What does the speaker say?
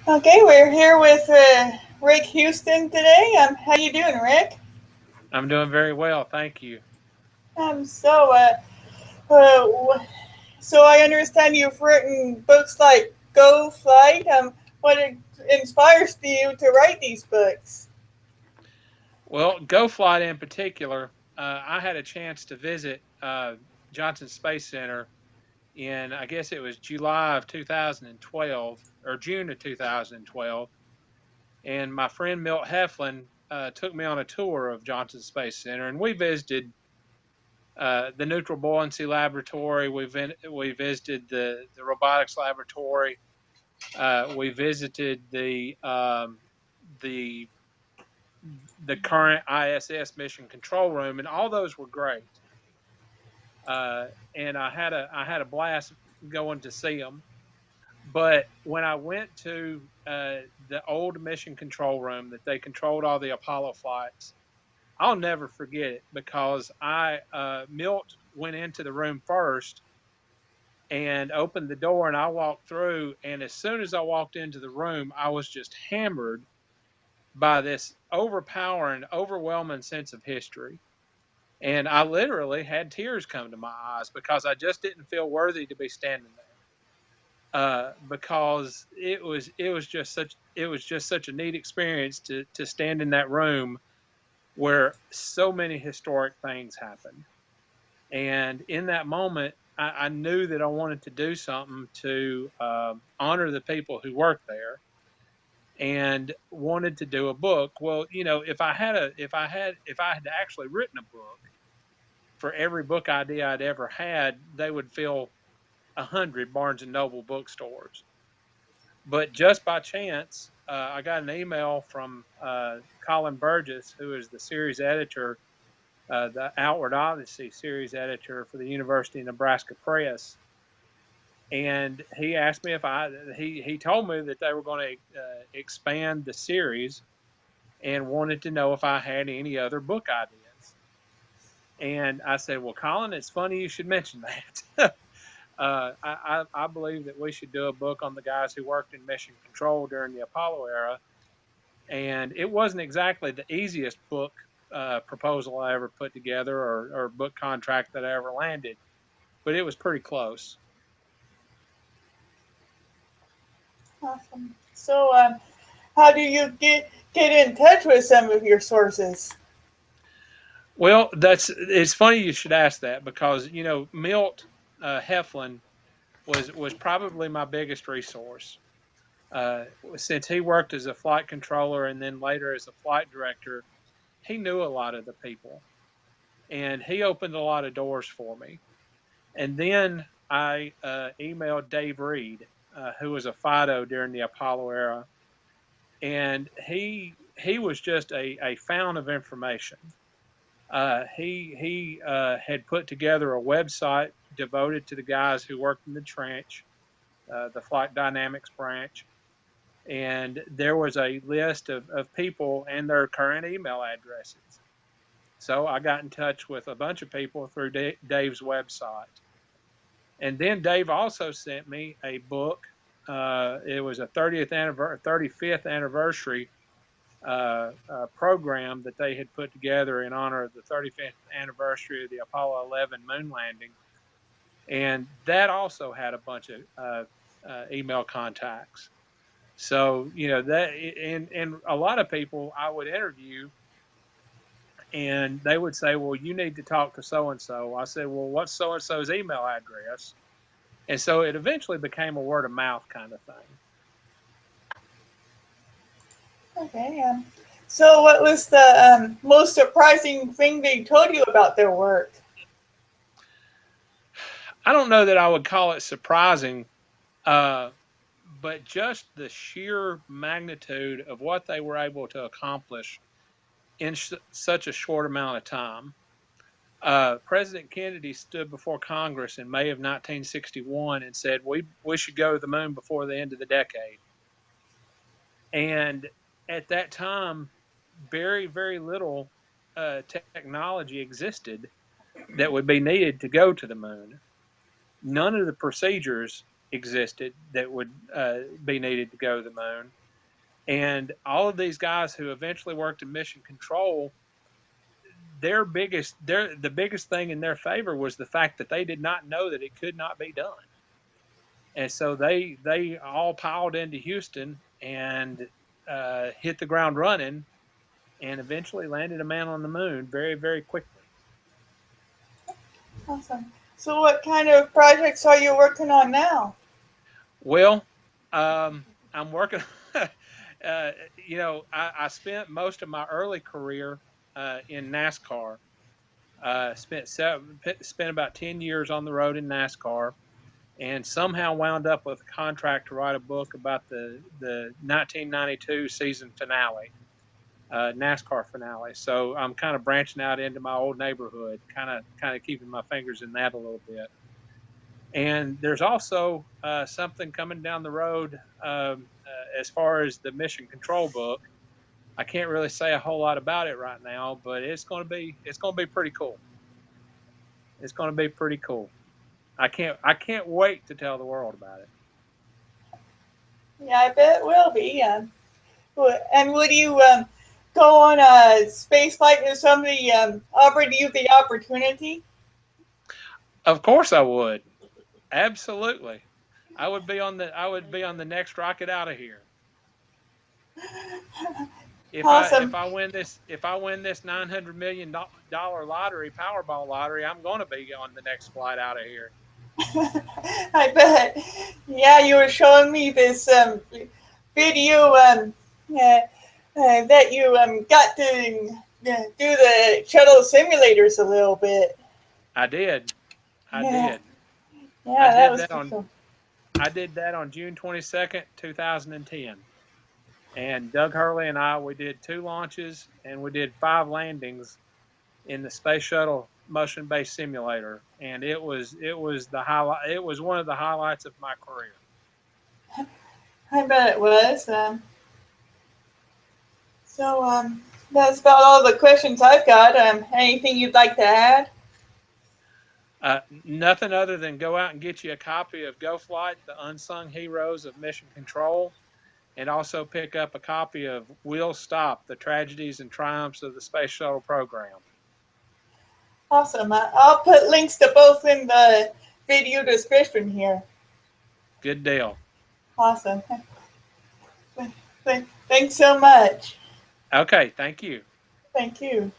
Okay, we're here with Rick Houston today. How you doing, Rick? I'm doing very well, thank you. Um, so, uh, uh, so I understand you've written books like Go Flight. What inspires you to write these books? Well, GoFlight in particular, I had a chance to visit Johnson Space Center in, I guess it was July of 2012 or June of 2012, and my friend Milt Heflin took me on a tour of Johnson Space Center, and we visited the Neutral Buoyancy Laboratory. We visited the robotics laboratory. We visited the the current ISS mission control room, and all those were great. And I had a blast going to see them. But when I went to the old mission control room that they controlled all the Apollo flights, I'll never forget it because I Milt went into the room first and opened the door, and I walked through. And as soon as I walked into the room, I was just hammered by this overpowering, overwhelming sense of history. And I literally had tears come to my eyes because I just didn't feel worthy to be standing there. Because it was just such a neat experience to stand in that room where so many historic things happened. And in that moment, I knew that I wanted to do something to honor the people who worked there and wanted to do a book. Well, if I had actually written a book for every book idea I'd ever had, they would fill 100 Barnes and Noble bookstores. But just by chance, I got an email from Colin Burgess, who is the series editor, the Outward Odyssey series editor for the University of Nebraska Press. And he asked me if he told me that they were going to expand the series and wanted to know if I had any other book ideas. And I said, well, Colin, it's funny you should mention that. I believe that we should do a book on the guys who worked in mission control during the Apollo era. And it wasn't exactly the easiest book proposal I ever put together or book contract that I ever landed, but it was pretty close. Awesome. How do you get in touch with some of your sources? Well, it's funny you should ask that because Milt Heflin was probably my biggest resource. Since he worked as a flight controller and then later as a flight director, he knew a lot of the people and he opened a lot of doors for me. And then I emailed Dave Reed, who was a FIDO during the Apollo era, and he was just a fount of information. He had put together a website devoted to the guys who worked in the trench, the flight dynamics branch, and there was a list of people and their current email addresses. So I got in touch with a bunch of people through Dave's website. And then Dave also sent me a book. It was a 35th anniversary program that they had put together in honor of the 35th anniversary of the Apollo 11 moon landing. And that also had a bunch of email contacts. So, that, and a lot of people I would interview and they would say, well, you need to talk to so and so. I said, well, what's so and so's email address? And so it eventually became a word of mouth kind of thing. Okay. What was the most surprising thing they told you about their work? I don't know that I would call it surprising, uh, but just the sheer magnitude of what they were able to accomplish in such a short amount of time. President Kennedy stood before Congress in May of 1961 and said, we should go to the moon before the end of the decade. And at that time, very, very little technology existed that would be needed to go to the moon. None of the procedures existed that would be needed to go to the moon. And all of these guys who eventually worked in mission control, the biggest thing in their favor was the fact that they did not know that it could not be done. And so they all piled into Houston and hit the ground running, and eventually landed a man on the moon very, very quickly. Awesome. So what kind of projects are you working on now? Well, I'm working. I spent most of my early career in NASCAR. Spent about 10 years on the road in NASCAR, and somehow wound up with a contract to write a book about the 1992 season finale, NASCAR finale. So I'm kind of branching out into my old neighborhood, kind of keeping my fingers in that a little bit. And there's also something coming down the road as far as the mission control book. I can't really say a whole lot about it right now, but it's going to be pretty cool. It's going to be pretty cool. I can't wait to tell the world about it. Yeah, I bet it will be. And would you go on a space flight if somebody offered you the opportunity? Of course I would. Absolutely. I would be on the next rocket out of here. Awesome. If I win this $900 million lottery, Powerball lottery, I'm going to be on the next flight out of here. I bet. Yeah, you were showing me this video that you got to do the shuttle simulators a little bit. I did. Yeah, that was cool. I did that on June 22nd, 2010. And Doug Hurley and we did 2 launches and we did 5 landings in the Space Shuttle motion-based simulator, and it was the highlight. It was one of the highlights of my career. I bet it was. So that's about all the questions I've got. Anything you'd like to add? Nothing other than go out and get you a copy of Go Flight: The Unsung Heroes of Mission Control, and also pick up a copy of We'll Stop: The Tragedies and Triumphs of the Space Shuttle Program. Awesome. I'll put links to both in the video description here. Good deal. Awesome. Thanks so much. Okay, thank you. Thank you.